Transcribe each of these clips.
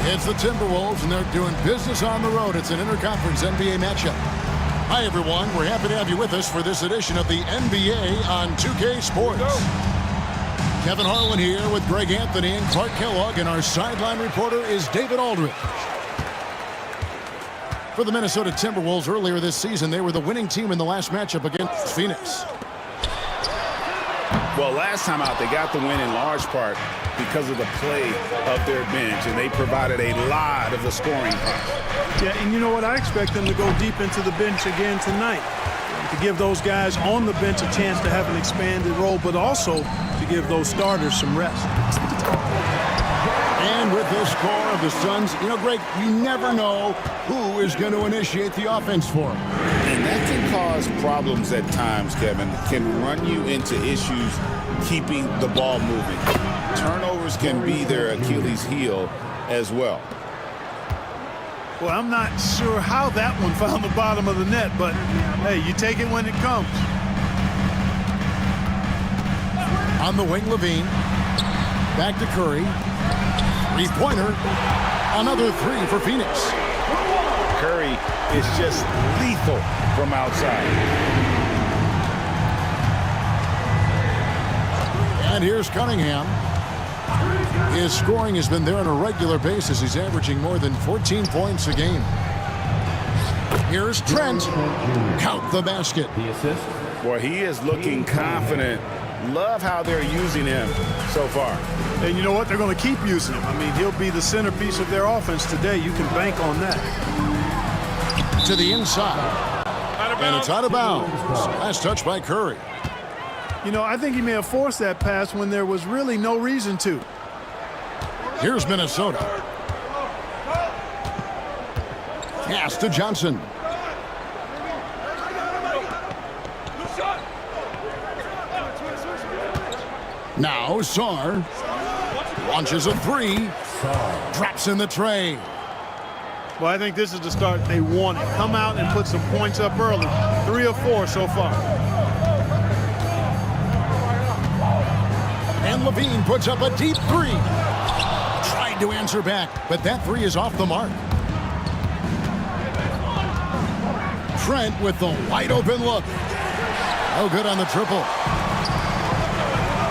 It's the Timberwolves, and they're doing business on the road. It's an interconference NBA matchup. Hi, everyone. We're happy to have you with us for this edition of the NBA on 2K Sports. Kevin Harlan here with Greg Anthony and Clark Kellogg, and our sideline reporter is David Aldridge. For the Minnesota Timberwolves earlier this season, they were the winning team in the last matchup against Phoenix. Well, last time out, they got the win in large part because of the play of their bench, and they provided a lot of the scoring punch. Yeah, and you know what? I expect them to go deep into the bench again tonight to give those guys on the bench a chance to have an expanded role, but also to give those starters some rest. And with this score of the Suns, you know, Greg, you never know who is going to initiate the offense for them. And that can cause problems at times, Kevin. It can run you into issues keeping the ball moving. Turnovers can be their Achilles heel as well. Well, I'm not sure how that one found the bottom of the net, but, hey, you take it when it comes. On the wing, Levine. Back to Curry. Three-pointer. Another three for Phoenix. Curry is just lethal from outside. And here's Cunningham. His scoring has been there on a regular basis. He's averaging more than 14 points a game. Here's Trent. Count the basket. The assist. Boy, he is looking confident. Love how they're using him so far. And you know what? They're going to keep using him. I mean, he'll be the centerpiece of their offense today. You can bank on that. To the inside. And it's out of bounds. Last touch by Curry. You know, I think he may have forced that pass when there was really no reason to. Here's Minnesota. Pass to Johnson. Now Sarr launches a three. Drops in the tray. Well, I think this is the start they wanted. Come out and put some points up early. 3 of 4 so far. And Levine puts up a deep three. Tried to answer back, but that three is off the mark. Trent with the wide open look. Oh, good on the triple.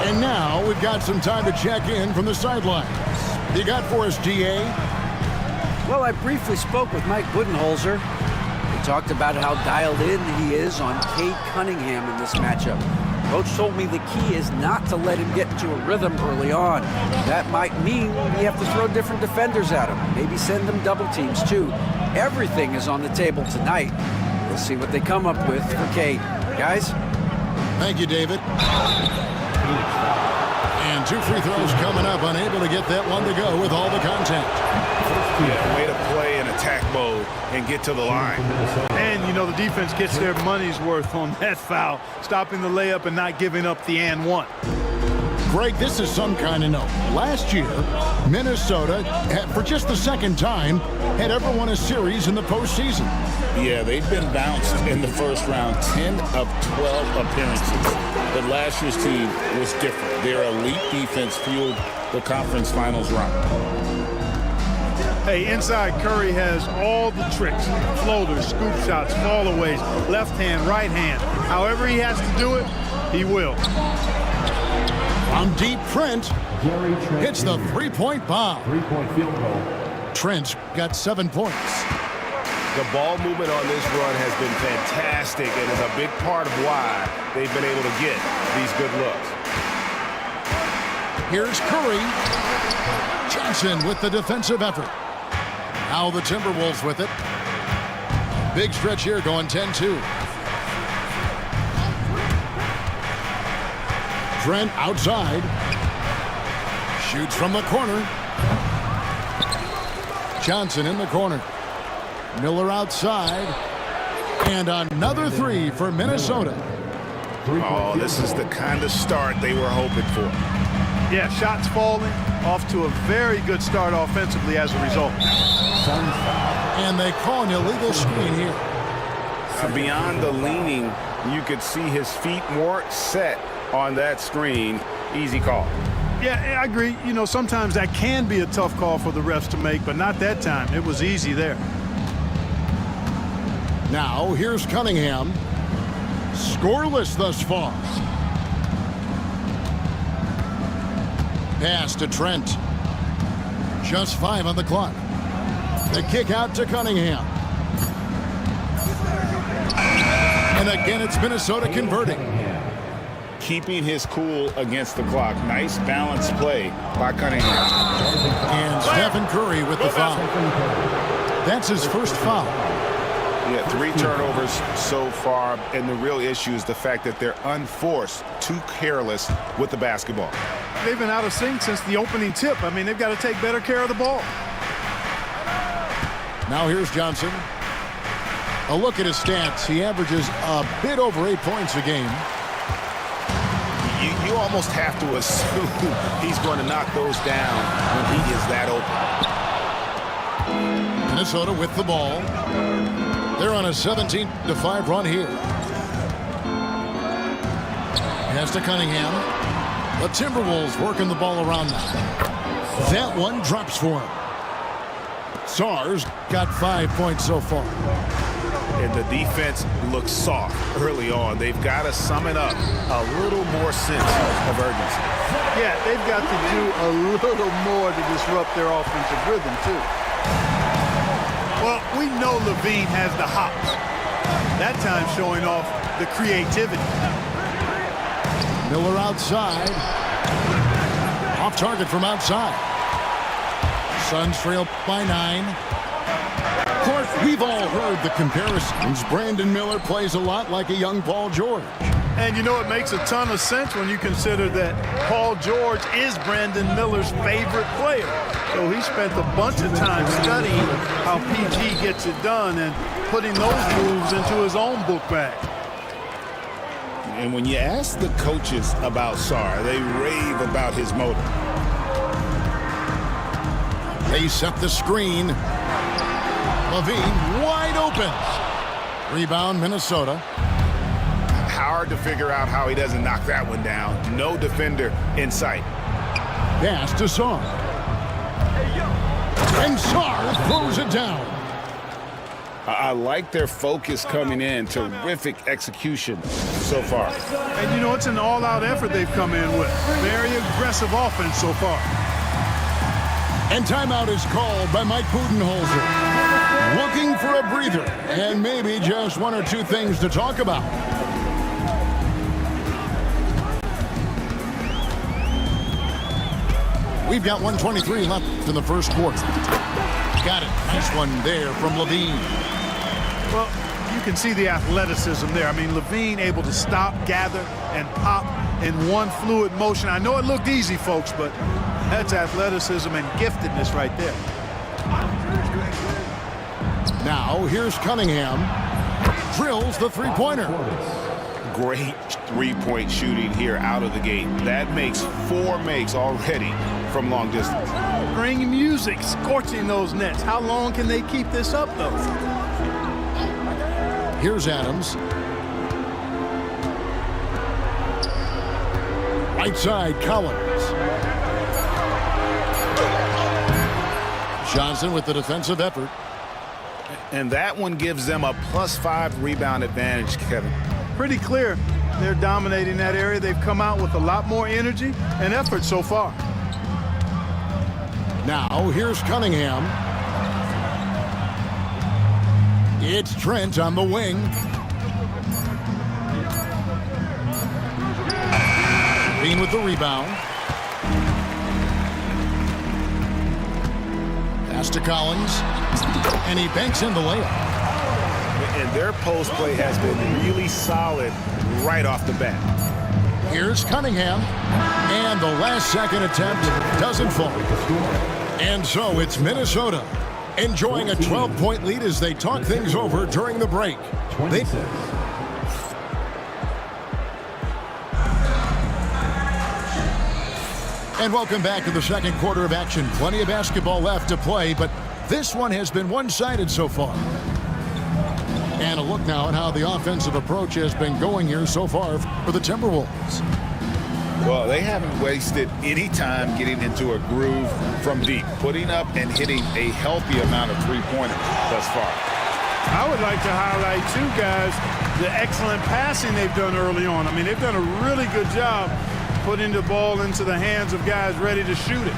And now we've got some time to check in from the sidelines. You got for us, DA? Well, I briefly spoke with Mike Budenholzer. He talked about how dialed in he is on Cade Cunningham in this matchup. Coach told me the key is not to let him get into a rhythm early on. That might mean we have to throw different defenders at him. Maybe send them double teams, too. Everything is on the table tonight. We'll see what they come up with for Cade. Guys? Thank you, David. And 2 free throws coming up. Unable to get that one to go with all the contact. Yeah, way to play in attack mode and get to the line. And, you know, the defense gets their money's worth on that foul, stopping the layup and not giving up the and one. Greg, this is some kind of note. Last year, Minnesota, for just the second time, had ever won a series in the postseason. Yeah, they've been bounced in the first round, 10 of 12 appearances. But last year's team was different. Their elite defense fueled the conference finals run. Hey, inside Curry has all the tricks. Floaters, scoop shots, fallaways, left hand, right hand. However he has to do it, he will. From deep, Trent hits the three-point bomb. Three-point field goal. Trent's got 7 points. The ball movement on this run has been fantastic and is a big part of why they've been able to get these good looks. Here's Curry. Johnson with the defensive effort. Now the Timberwolves with it. Big stretch here going 10-2. Trent outside. Shoots from the corner. Johnson in the corner. Miller outside. And another three for Minnesota. Oh, this is the kind of start they were hoping for. Yeah, shots falling, off to a very good start offensively as a result. And they call an illegal screen here. Beyond the leaning, you could see his feet weren't set on that screen. Easy call. Yeah, I agree. You know, sometimes that can be a tough call for the refs to make, but not that time. It was easy there. Now, here's Cunningham. Scoreless thus far. Pass to Trent. Just 5 on the clock. The kick out to Cunningham. And again, it's Minnesota converting. Keeping his cool against the clock. Nice balanced play by Cunningham. And Stephen Curry with the foul. That's his first foul. Yeah, 3 turnovers so far, and the real issue is the fact that they're unforced, too careless with the basketball. They've been out of sync since the opening tip. I mean, they've got to take better care of the ball. Now here's Johnson. A look at his stats. He averages a bit over 8 points a game. You almost have to assume he's going to knock those down when he is that open. Minnesota with the ball. They're on a 17-5 run here. Pass to Cunningham. The Timberwolves working the ball around now. That one drops for him. Sar's got 5 points so far. And the defense looks soft early on. They've got to summon up a little more sense of urgency. Yeah, they've got to do a little more to disrupt their offensive rhythm, too. Well, we know Levine has the hops. That time showing off the creativity. Miller outside. Off target from outside. Suns trail by 9. Of course, we've all heard the comparisons. Brandon Miller plays a lot like a young Paul George. And you know, it makes a ton of sense when you consider that Paul George is Brandon Miller's favorite player. So he spent a bunch of time studying how PG gets it done and putting those moves into his own book bag. And when you ask the coaches about Sarr, they rave about his motor. They set the screen. Levine wide open. Rebound, Minnesota. Hard to figure out how he doesn't knock that one down. No defender in sight. Pass to Sarr. And Sarr throws it down. I like their focus coming in. Terrific execution so far. And you know, it's an all-out effort they've come in with. Very aggressive offense so far. And timeout is called by Mike Budenholzer. Looking for a breather and maybe just 1 or 2 things to talk about. We've got 1:23 left in the first quarter. Got it. Nice one there from Levine. Well, you can see the athleticism there. I mean, Levine able to stop, gather, and pop in one fluid motion. I know it looked easy, folks, but that's athleticism and giftedness right there. Now, here's Cunningham. Drills the three-pointer. Great three-point shooting here out of the gate. That makes 4 makes already from long distance. Bring music, scorching those nets. How long can they keep this up, though? Here's Adams. Right side, Collins. Johnson with the defensive effort. And that one gives them a +5 rebound advantage, Kevin. Pretty clear. They're dominating that area. They've come out with a lot more energy and effort so far. Now, here's Cunningham. It's Trent on the wing. Bean with the rebound. Pass to Collins. And he banks in the layup. And their post play has been really solid right off the bat. Here's Cunningham. And the last second attempt doesn't fall. And so it's Minnesota enjoying a 12-point lead as they talk things over during the break. And welcome back to the second quarter of action. Plenty of basketball left to play, but this one has been one-sided so far. And a look now at how the offensive approach has been going here so far for the Timberwolves. Well, they haven't wasted any time getting into a groove from deep, putting up and hitting a healthy amount of three-pointers thus far. I would like to highlight, too, guys, the excellent passing they've done early on. I mean, they've done a really good job putting the ball into the hands of guys ready to shoot it.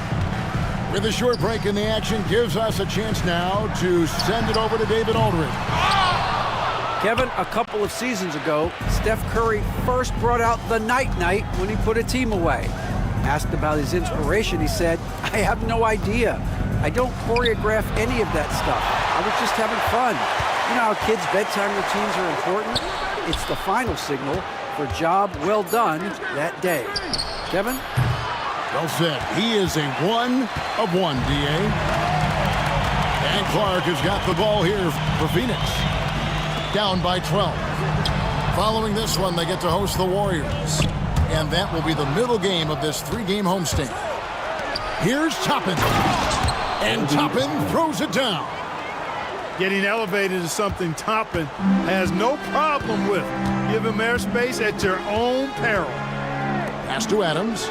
With a short break in the action, gives us a chance now to send it over to David Aldridge. Kevin, a couple of seasons ago, Steph Curry first brought out the night-night when he put a team away. Asked about his inspiration, he said, "I have no idea. I don't choreograph any of that stuff. I was just having fun." You know how kids' bedtime routines are important? It's the final signal for job well done that day. Kevin? Well said. He is a 1 of 1, D.A. And Clark has got the ball here for Phoenix. Down by 12. Following this one, they get to host the Warriors. And that will be the middle game of this 3-game homestand. Here's Toppin. And Toppin throws it down. Getting elevated is something Toppin has no problem with. Give him airspace at your own peril. Pass to Adams.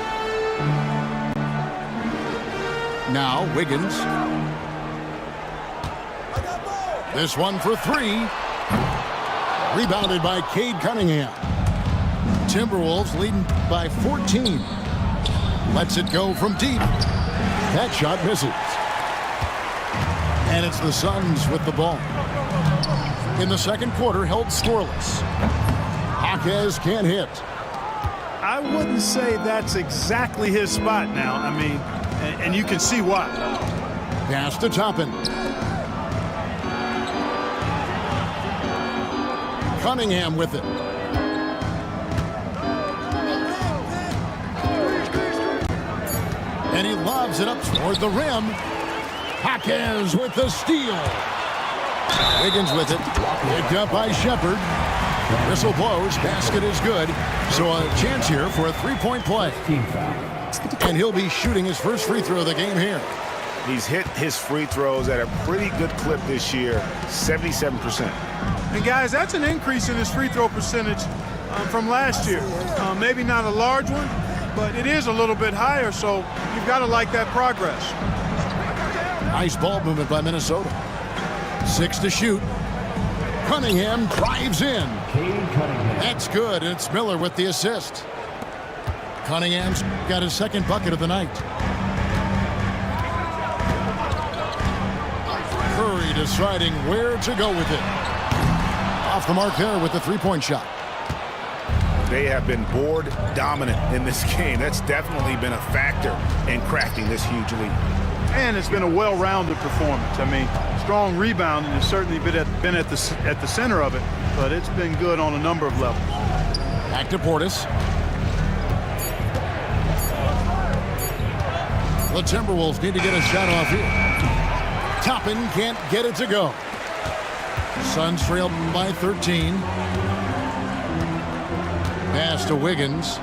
Now Wiggins. This one for 3. Rebounded by Cade Cunningham. Timberwolves leading by 14. Lets it go from deep. That shot misses. And it's the Suns with the ball. In the second quarter, held scoreless. Jaquez can't hit. I wouldn't say that's exactly his spot now. I mean, and you can see why. Pass to Toppin. Cunningham with it. And he lobs it up toward the rim. Jaquez with the steal. Wiggins with it. Picked up by Shepard. Whistle blows. Basket is good. So a chance here for a three-point play. And he'll be shooting his first free throw of the game here. He's hit his free throws at a pretty good clip this year, 77%. And guys, that's an increase in his free throw percentage from last year. Maybe not a large one, but it is a little bit higher, so you've got to like that progress. Nice ball movement by Minnesota. 6 to shoot. Cunningham drives in. That's good, and it's Miller with the assist. Cunningham's got his second bucket of the night. Curry deciding where to go with it. Off the mark there with the three-point shot. They have been board dominant in this game. That's definitely been a factor in cracking this huge lead. And it's been a well-rounded performance. I mean, strong rebounding has certainly been at the center of it, but it's been good on a number of levels. Back to Portis. The Timberwolves need to get a shot off here. Toppin can't get it to go. Suns trailed by 13. Pass to Wiggins.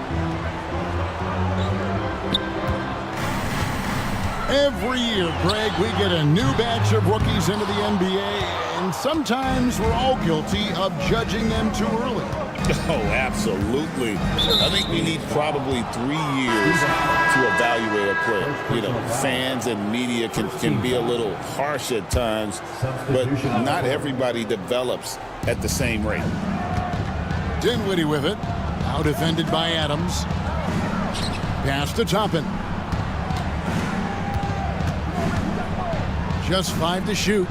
Every year, Greg, we get a new batch of rookies into the NBA, and sometimes we're all guilty of judging them too early. Oh, absolutely. I think we need probably 3 years to evaluate a player. You know, fans and media can be a little harsh at times, but not everybody develops at the same rate. Dinwiddie with it. Now defended by Adams. Pass to Toppin. Just 5 to shoot.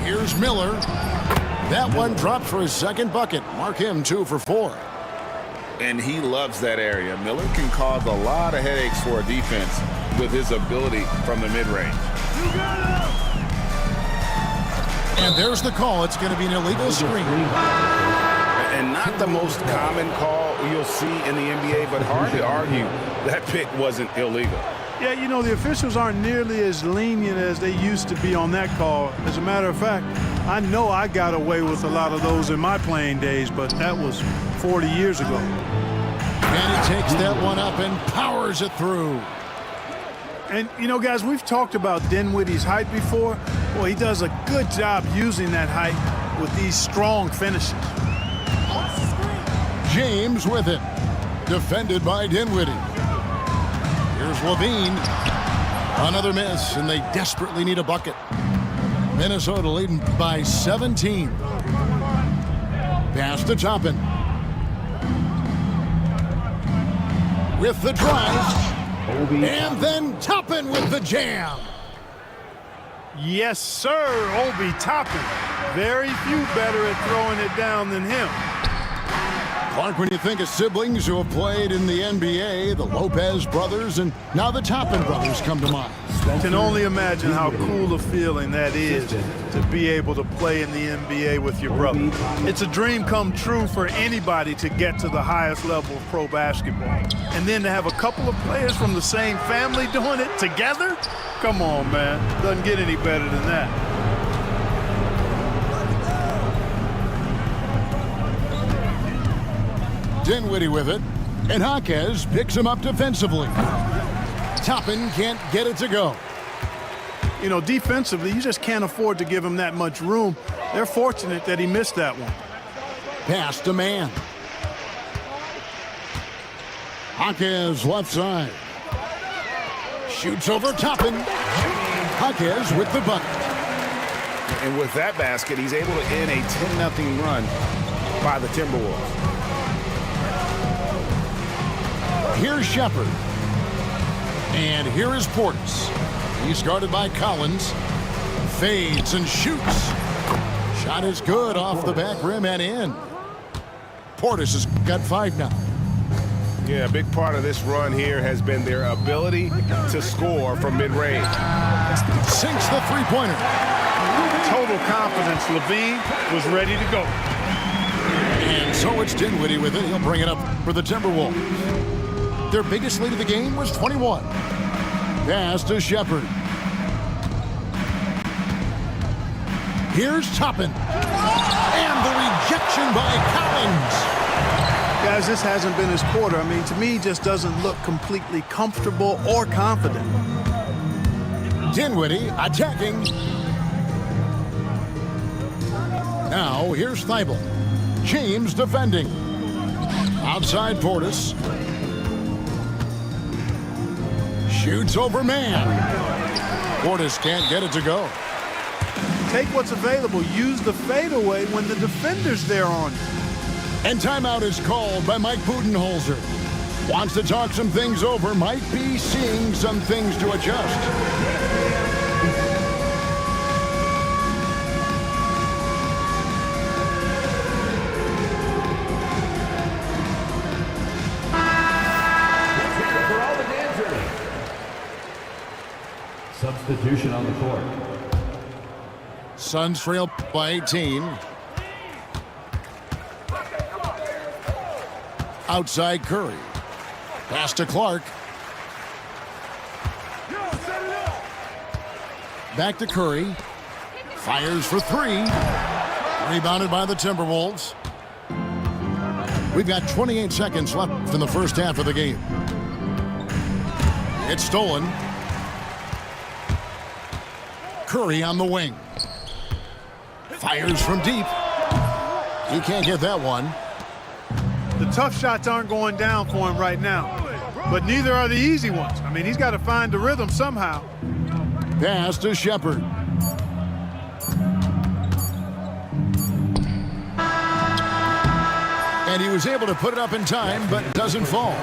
Here's Miller. That one dropped for his second bucket. Mark him 2 for 4. And he loves that area. Miller can cause a lot of headaches for a defense with his ability from the mid-range. And there's the call. It's going to be an illegal screen. And not the most common call you'll see in the NBA, but hard to argue that pick wasn't illegal. Yeah, you know, the officials aren't nearly as lenient as they used to be on that call. As a matter of fact, I know I got away with a lot of those in my playing days, but that was 40 years ago. And he takes that one up and powers it through. And, you know, guys, we've talked about Dinwiddie's height before. Well, he does a good job using that height with these strong finishes. James with it. Defended by Dinwiddie. Here's Levine. Another miss, and they desperately need a bucket. Minnesota leading by 17. Pass to Toppin. With the drive. And then Toppin with the jam. Yes, sir, Obi Toppin. Very few better at throwing it down than him. Clark, when you think of siblings who have played in the NBA, the Lopez brothers and now the Toppin brothers come to mind. Can only imagine how cool a feeling that is to be able to play in the NBA with your brother. It's a dream come true for anybody to get to the highest level of pro basketball. And then to have a couple of players from the same family doing it together? Come on, man. Doesn't get any better than that. Dinwiddie with it, and Jaquez picks him up defensively. Toppin can't get it to go. You know, defensively, you just can't afford to give him that much room. They're fortunate that he missed that one. Pass to man. Jaquez left side. Shoots over Toppin. Jaquez with the bucket. And with that basket, he's able to end a 10-0 run by the Timberwolves. Here's Shepard. And here is Portis. He's guarded by Collins. Fades and shoots. Shot is good off the back rim and in. Portis has got 5 now. Yeah, a big part of this run here has been their ability to score from mid-range. Sinks the three-pointer. Total confidence. Levine was ready to go. And so it's Dinwiddie with it. He'll bring it up for the Timberwolves. Their biggest lead of the game was 21. Pass to Shepard. Here's Toppin. And the rejection by Collins. Guys, this hasn't been his quarter. I mean, to me, he just doesn't look completely comfortable or confident. Dinwiddie attacking. Now, here's Thibault. James defending. Outside Portis. Shoots over man. Portis can't get it to go. Take what's available. Use the fadeaway when the defender's there on you. And timeout is called by Mike Budenholzer. Wants to talk some things over. Might be seeing some things to adjust. Substitution on the court. Suns trail by 18. Outside Curry. Pass to Clark. Back to Curry. Fires for 3. Rebounded by the Timberwolves. We've got 28 seconds left in the first half of the game. It's stolen. Curry on the wing. Fires from deep. He can't get that one. The tough shots aren't going down for him right now, but neither are the easy ones. I mean, he's got to find the rhythm somehow. Pass to Shepard. And he was able to put it up in time, but doesn't fall.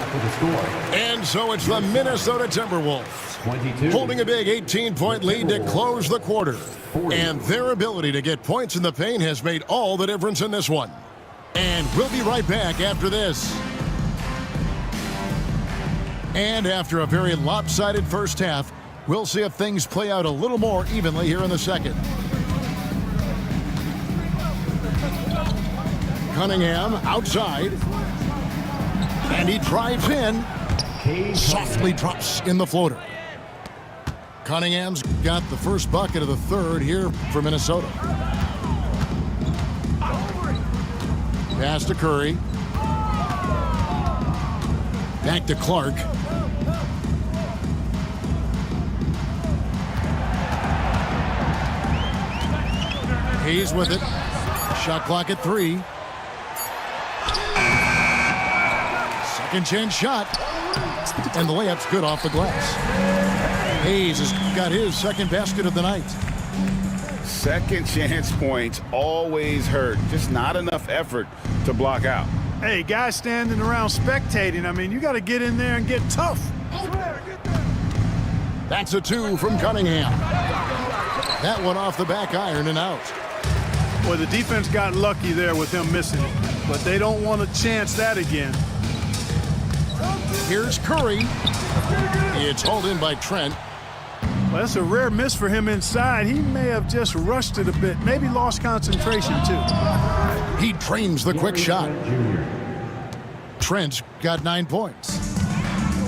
And so it's the Minnesota Timberwolves 22. holding a big 18-point lead to close the quarter. And their ability to get points in the paint has made all the difference in this one. And we'll be right back after this. And after a very lopsided first half, we'll see if things play out a little more evenly here in the second. Cunningham outside. And he drives in. Softly drops in the floater. Cunningham's got the first bucket of the third here for Minnesota. Pass to Curry. Back to Clark. Hayes with it. Shot clock at 3. Second chance shot. And the layup's good off the glass. Hayes has got his second basket of the night. Second chance points always hurt. Just not enough effort to block out. Hey, guys standing around spectating, I mean, you got to get in there and get tough. That's a 2 from Cunningham. That one off the back iron and out. Well, the defense got lucky there with him missing it, but they don't want to chance that again. Here's Curry. It's hauled in by Trent. Well, that's a rare miss for him inside. He may have just rushed it a bit, maybe lost concentration too. He trains the quick shot. Trent's got 9 points.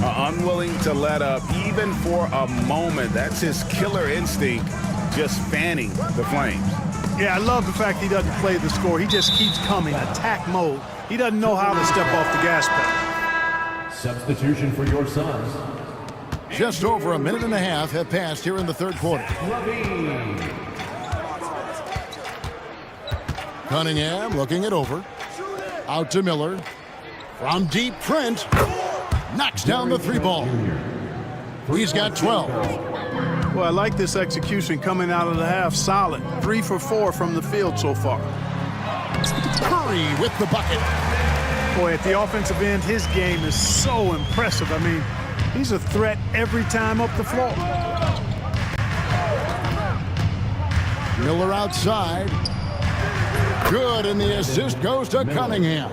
Unwilling to let up even for a moment. That's his killer instinct, just fanning the flames. Yeah, I love the fact he doesn't play the score. He just keeps coming, attack mode. He doesn't know how to step off the gas pedal. Substitution for your Suns. Just over a minute and a half have passed here in the third quarter. Cunningham looking it over. Out to Miller. From deep, Trent knocks down the 3-ball. He's got 12. Well, I like this execution coming out of the half. Solid. 3 for 4 from the field so far. Curry with the bucket. Boy, at the offensive end, his game is so impressive. I mean, he's a threat every time up the floor. Miller outside. Good, and the assist goes to Cunningham.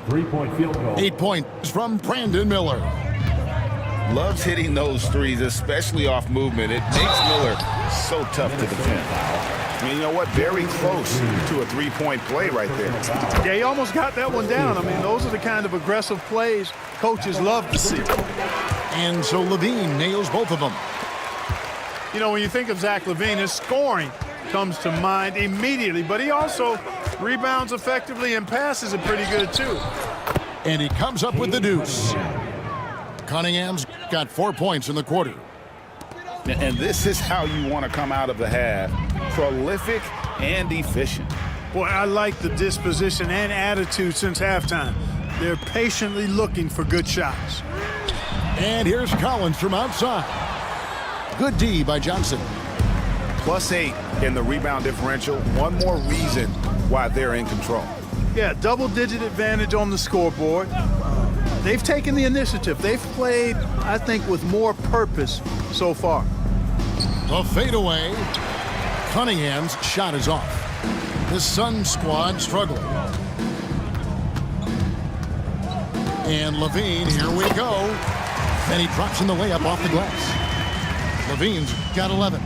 3-point field goal. 8 points from Brandon Miller. Loves hitting those threes, especially off movement. It makes Miller so tough to defend. I mean, you know what? Very close to a 3-point play right there. Yeah, he almost got that one down. I mean, those are the kind of aggressive plays coaches love to see. And so Levine nails both of them. You know, when you think of Zach LaVine, his scoring comes to mind immediately, but he also rebounds effectively and passes it pretty good too. And he comes up with the deuce. Cunningham's got 4 points in the quarter. And this is how you want to come out of the half. Prolific and efficient. Boy, I like the disposition and attitude since halftime. They're patiently looking for good shots. And here's Collins from outside. Good D by Johnson. +8 in the rebound differential. One more reason why they're in control. Yeah, double-digit advantage on the scoreboard. They've taken the initiative. They've played, I think, with more purpose so far. A fadeaway. Cunningham's shot is off. The Sun squad struggling. And Levine, here we go. And he drops in the layup off the glass. Levine's got 11.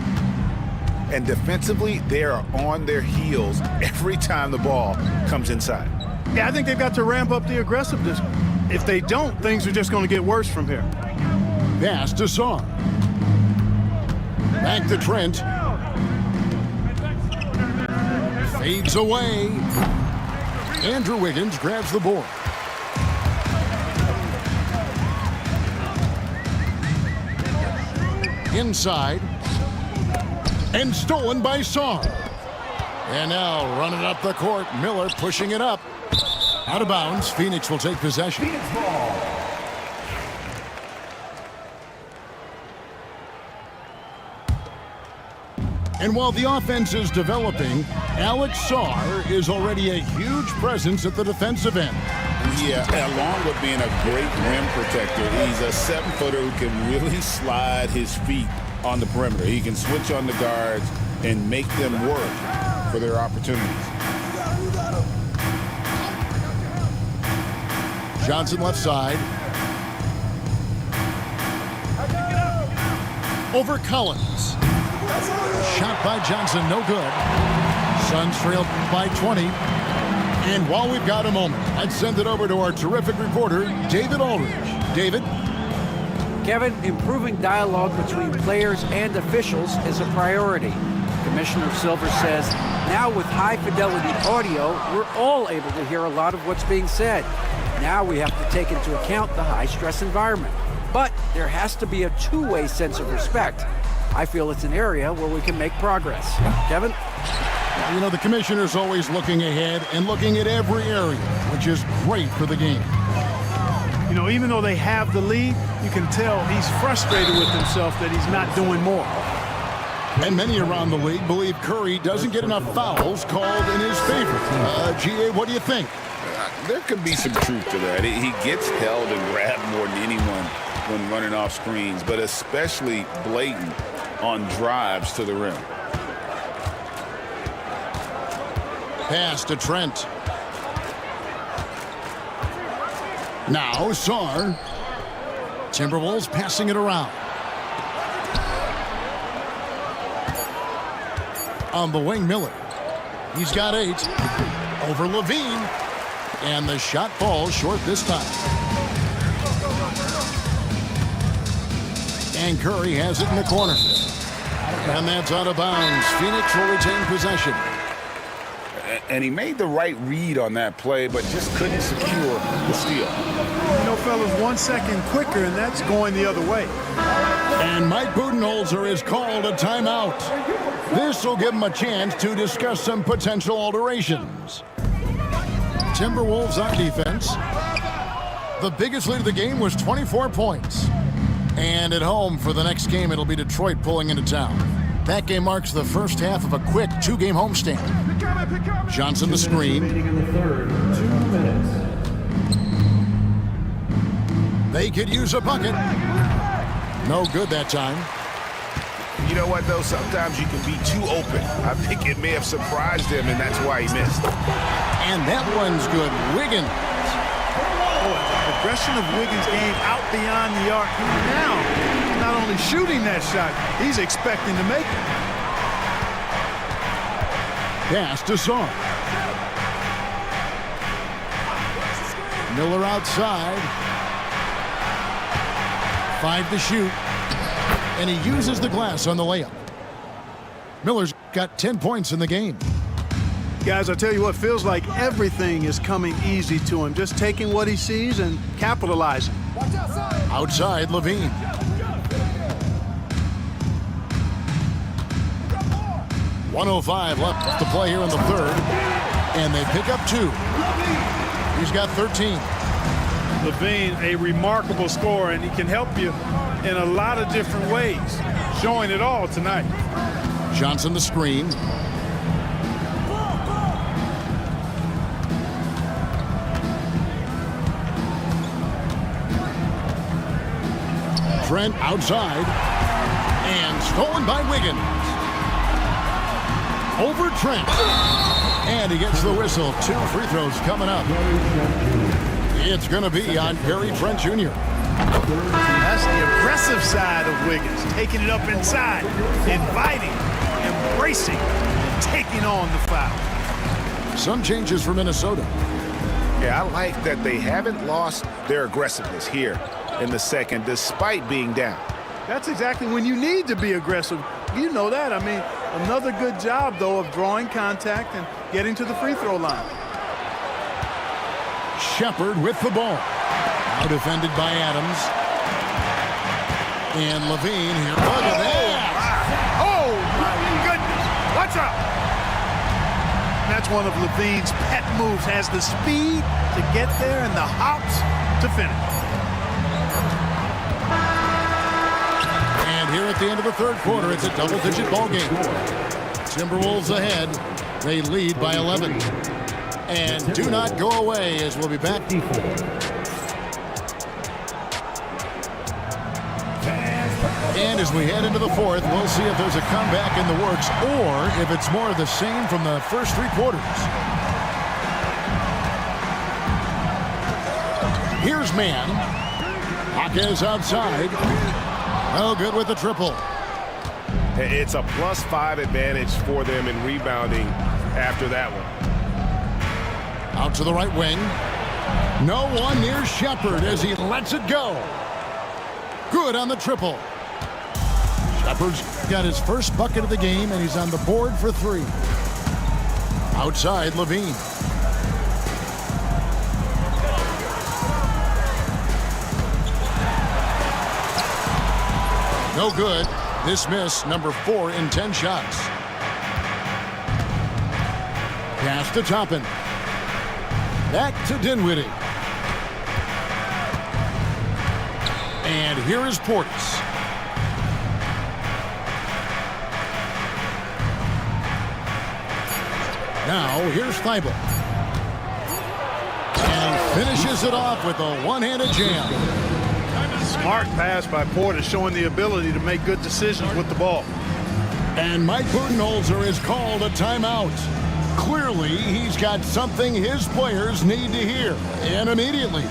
And defensively, they are on their heels every time the ball comes inside. Yeah, I think they've got to ramp up the aggressiveness. If they don't, things are just going to get worse from here. Pass to Song. Back to Trent. Fades away. Andrew Wiggins grabs the board. Inside. And stolen by Song. And now running up the court, Miller pushing it up. Out of bounds, Phoenix will take possession. And while the offense is developing, Alex Sarr is already a huge presence at the defensive end. Yeah, along with being a great rim protector, he's a 7-footer who can really slide his feet on the perimeter. He can switch on the guards and make them work for their opportunities. Johnson left side. Over Collins. Shot by Johnson, no good. Suns trailed by 20. And while we've got a moment, I'd send it over to our terrific reporter, David Aldridge. David? Kevin, improving dialogue between players and officials is a priority. Commissioner Silver says, now with high-fidelity audio, we're all able to hear a lot of what's being said. Now we have to take into account the high-stress environment. But there has to be a two-way sense of respect. I feel it's an area where we can make progress. Kevin? You know, the commissioner's always looking ahead and looking at every area, which is great for the game. You know, even though they have the lead, you can tell he's frustrated with himself that he's not doing more. And many around the league believe Curry doesn't get enough fouls called in his favor. GA, what do you think? There could be some truth to that. He gets held and grabbed more than anyone when running off screens, but especially blatant on drives to the rim. Pass to Trent. Now Sarr. Timberwolves passing it around. On the wing, Miller. He's got 8. Over Levine. And the shot falls short this time. And Curry has it in the corner. And that's out of bounds. Phoenix will retain possession. And he made the right read on that play, but just couldn't secure the steal. You know, fellas, 1 second quicker, and that's going the other way. And Mike Budenholzer is called a timeout. This will give him a chance to discuss some potential alterations. Timberwolves on defense. The biggest lead of the game was 24 points. And at home for the next game, it'll be Detroit pulling into town. That game marks the first half of a quick 2-game homestand. Johnson the screen. In the third, 2 minutes. They could use a bucket. No good that time. You know what, though? Sometimes you can be too open. I think it may have surprised him, and that's why he missed. And that one's good. Wiggins. Progression of Wiggins' game out beyond the arc. Now, not only shooting that shot, he's expecting to make it. Pass to Sarr. Miller outside. 5 to shoot. And he uses the glass on the layup. Miller's got 10 points in the game. Guys, I tell you what, feels like everything is coming easy to him. Just taking what he sees and capitalizing. Outside, Levine. .105 left to play here in the third. And they pick up 2. He's got 13. Levine, a remarkable scorer, and he can help you in a lot of different ways. Showing it all tonight. Johnson the screen. Trent outside. And stolen by Wiggins. Over Trent. And he gets the whistle. 2 free throws coming up. It's going to be on Gary Trent Jr. That's the aggressive side of Wiggins. Taking it up inside. Inviting. Embracing. Taking on the foul. Some changes for Minnesota. Yeah, I like that they haven't lost their aggressiveness here in the second, despite being down. That's exactly when you need to be aggressive. You know that. I mean, another good job, though, of drawing contact and getting to the free throw line. Shepard with the ball. Now defended by Adams. And Levine here. Look at that. Oh, my goodness. Watch out. That's one of Levine's pet moves. Has the speed to get there and the hops to finish. And here at the end of the third quarter, it's a double-digit ball game. Timberwolves ahead. They lead by 11. And do not go away as we'll be back. And as we head into the fourth, we'll see if there's a comeback in the works or if it's more of the same from the first 3 quarters. Here's man. Hawkins outside. No good with the triple. It's a +5 advantage for them in rebounding after that one. Out to the right wing. No one near Shepard as he lets it go. Good on the triple. Shepard's got his first bucket of the game, and he's on the board for 3. Outside, Levine. No good. This miss, number 4 in 10 shots. Pass to Toppin. Back to Dinwiddie. And here is Portis. Now, here's Thibault. And he finishes it off with a one-handed jam. Smart pass by Portis, showing the ability to make good decisions with the ball. And Mike Budenholzer has called a timeout. Clearly, he's got something his players need to hear, and immediately.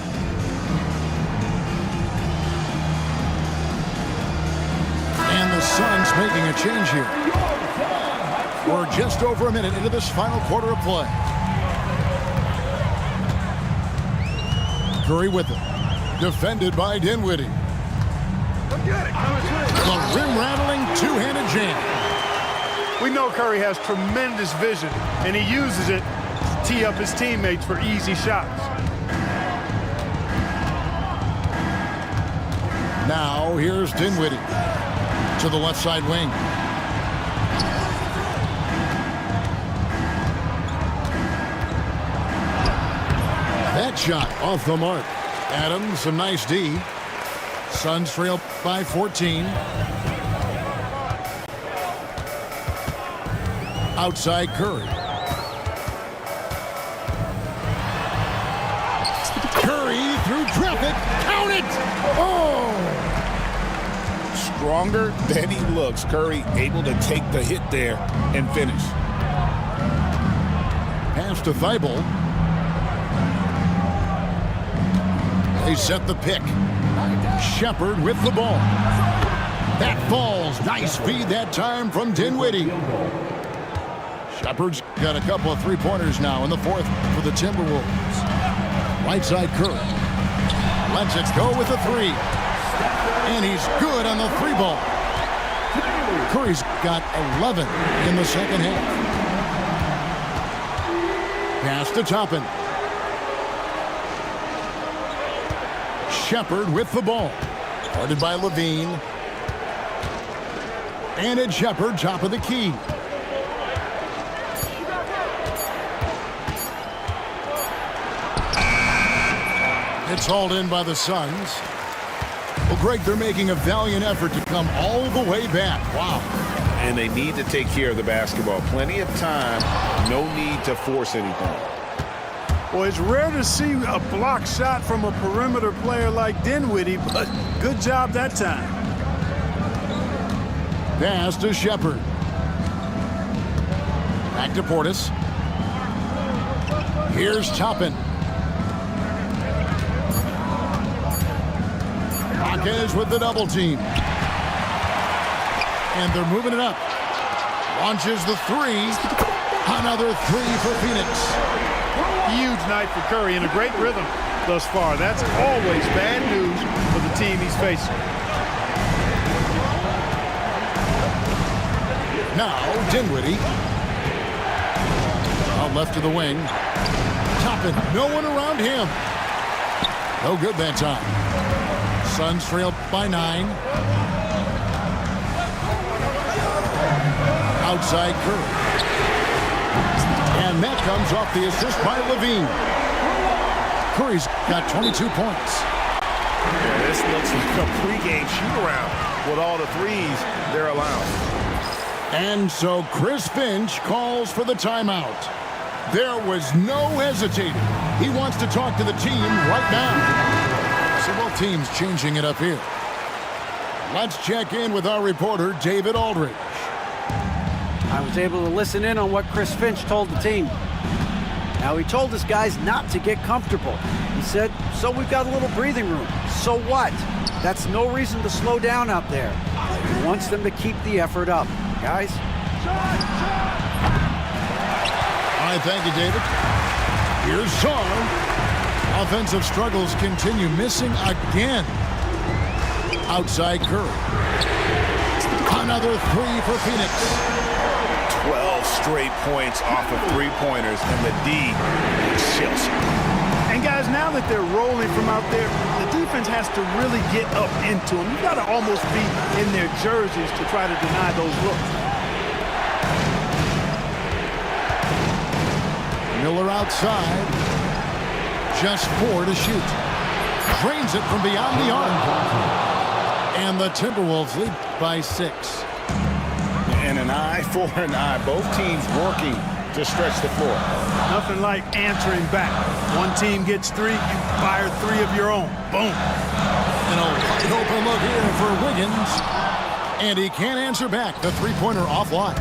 And the Suns making a change here. We're just over a minute into this final quarter of play. Curry with it. Defended by Dinwiddie. The rim-rattling two-handed jam. We know Curry has tremendous vision, and he uses it to tee up his teammates for easy shots. Now, here's Dinwiddie to the left side wing. That shot off the mark. Adams, some nice D. Suns trail by 14. Outside Curry. Curry through traffic. Count it! Oh! Stronger than he looks. Curry able to take the hit there and finish. Pass to Thibault. They set the pick. Shepard with the ball. That falls. Nice feed that time from Dinwiddie. Shepard's got a couple of three-pointers now in the fourth for the Timberwolves. Right side Curry. Lets it go with the three. And he's good on the three ball. Curry's got 11 in the second half. Pass to Toppin. Shepard with the ball. Guarded by Levine. And it's Shepard, top of the key. It's hauled in by the Suns. Well, Greg, they're making a valiant effort to come all the way back. Wow. And they need to take care of the basketball. Plenty of time. No need to force anything. Well, it's rare to see a block shot from a perimeter player like Dinwiddie, but good job that time. Pass to Shepard. Back to Portis. Here's Toppin. Marquez with the double team. And they're moving it up. Launches the three. Another three for Phoenix. Huge night for Curry and a great rhythm thus far. That's always bad news for the team he's facing. Now Dinwiddie. Out left to the wing. Toppin, no one around him. No good that time. Suns trail by 9. Outside Curry. And that comes off the assist by Levine. Curry's got 22 points. Yeah, this looks like a pregame shoot-around with all the threes they're allowing. And so Chris Finch calls for the timeout. There was no hesitating. He wants to talk to the team right now. So both teams changing it up here. Let's check in with our reporter, David Aldridge. I was able to listen in on what Chris Finch told the team. Now, he told his guys not to get comfortable. He said, so we've got a little breathing room. So what? That's no reason to slow down out there. He wants them to keep the effort up. Guys? All right, thank you, David. Here's Sarr. Offensive struggles continue, missing again. Outside Curry. Another three for Phoenix. 12 straight points off of three-pointers, and the D chills. And guys, now that they're rolling from out there, the defense has to really get up into them. You've got to almost be in their jerseys to try to deny those looks. Miller outside. Just 4 to shoot. Drains it from beyond the arc. And the Timberwolves lead by 6. And an eye for an eye. Both teams working to stretch the floor. Nothing like answering back. One team gets 3, you fire 3 of your own. Boom. And a wide open look here for Wiggins. And he can't answer back. The three-pointer offline.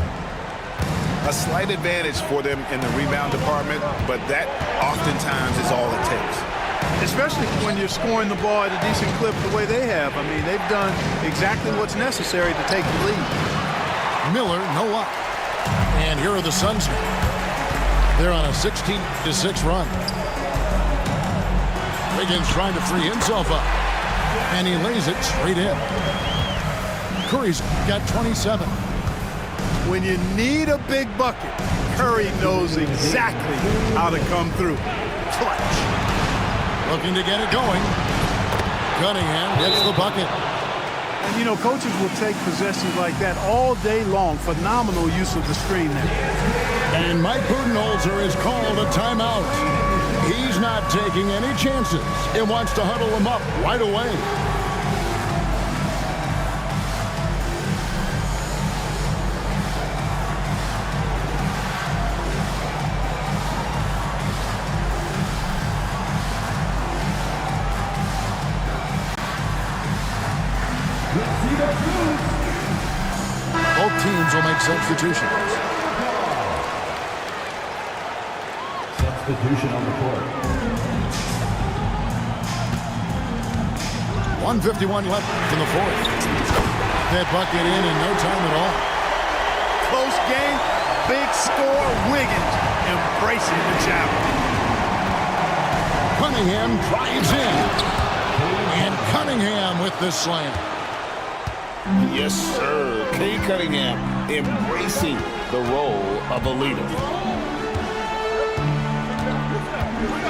A slight advantage for them in the rebound department, but that oftentimes is all it takes. Especially when you're scoring the ball at a decent clip the way they have. I mean, they've done exactly what's necessary to take the lead. Miller, no up. And here are the Suns. They're on a 16-6 run. Wiggins trying to free himself up. And he lays it straight in. Curry's got 27. When you need a big bucket, Curry knows exactly how to come through. Clutch. Looking to get it going. Cunningham gets the bucket. And, you know, coaches will take possessions like that all day long. Phenomenal use of the screen there. And Mike Budenholzer is called a timeout. He's not taking any chances and wants to huddle him up right away. Both teams will make substitutions. Substitution on the court. 1:51 left in the fourth. That bucket in no time at all. Close game, big score. Wiggins embracing the challenge. Cunningham drives in. And Cunningham with the slam. Yes, sir. Kay Cunningham embracing the role of a leader.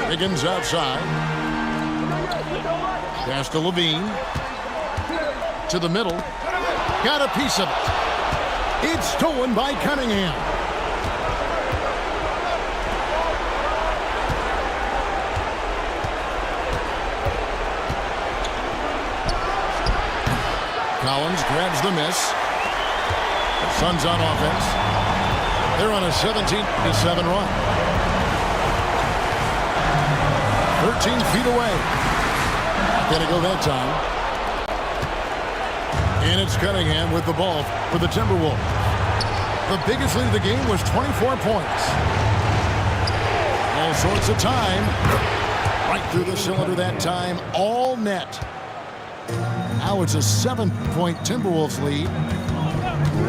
Wiggins outside. Pass to Levine. To the middle. Got a piece of it. It's stolen by Cunningham. Collins grabs the miss. The Suns on offense. They're on a 17-7 run. 13 feet away. Gonna go that time. And it's Cunningham with the ball for the Timberwolves. The biggest lead of the game was 24 points. All sorts of time. Right through the cylinder that time. All net. Now it's a 7-point Timberwolves lead.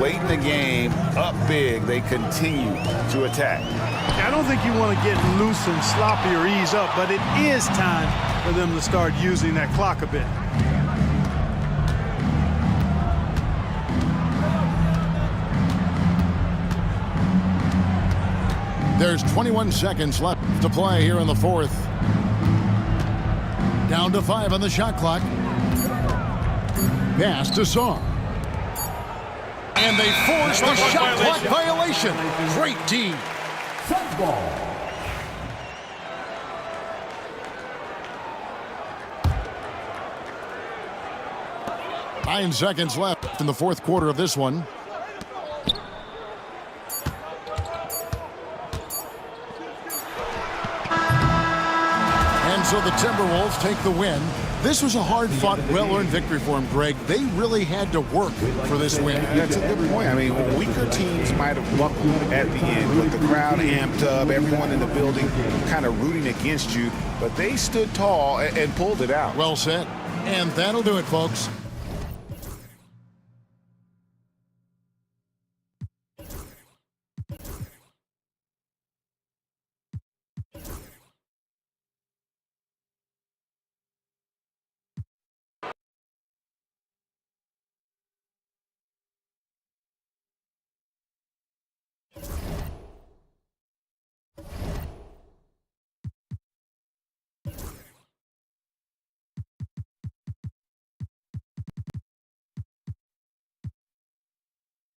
Late in the game, up big, they continue to attack. I don't think you want to get loose and sloppy or ease up, but it is time for them to start using that clock a bit. There's 21 seconds left to play here in the fourth. Down to 5 on the shot clock. Pass to Song. And they force the shot clock violation. Great team. Suns ball. Nine seconds left in the fourth quarter of this one. And so the Timberwolves take the win. This was a hard-fought, well-earned victory for them, Greg. They really had to work for this win. That's a good point. I mean, weaker teams might have buckled at the end, with the crowd amped up, everyone in the building kind of rooting against you, but they stood tall and pulled it out. Well said. And that'll do it, folks.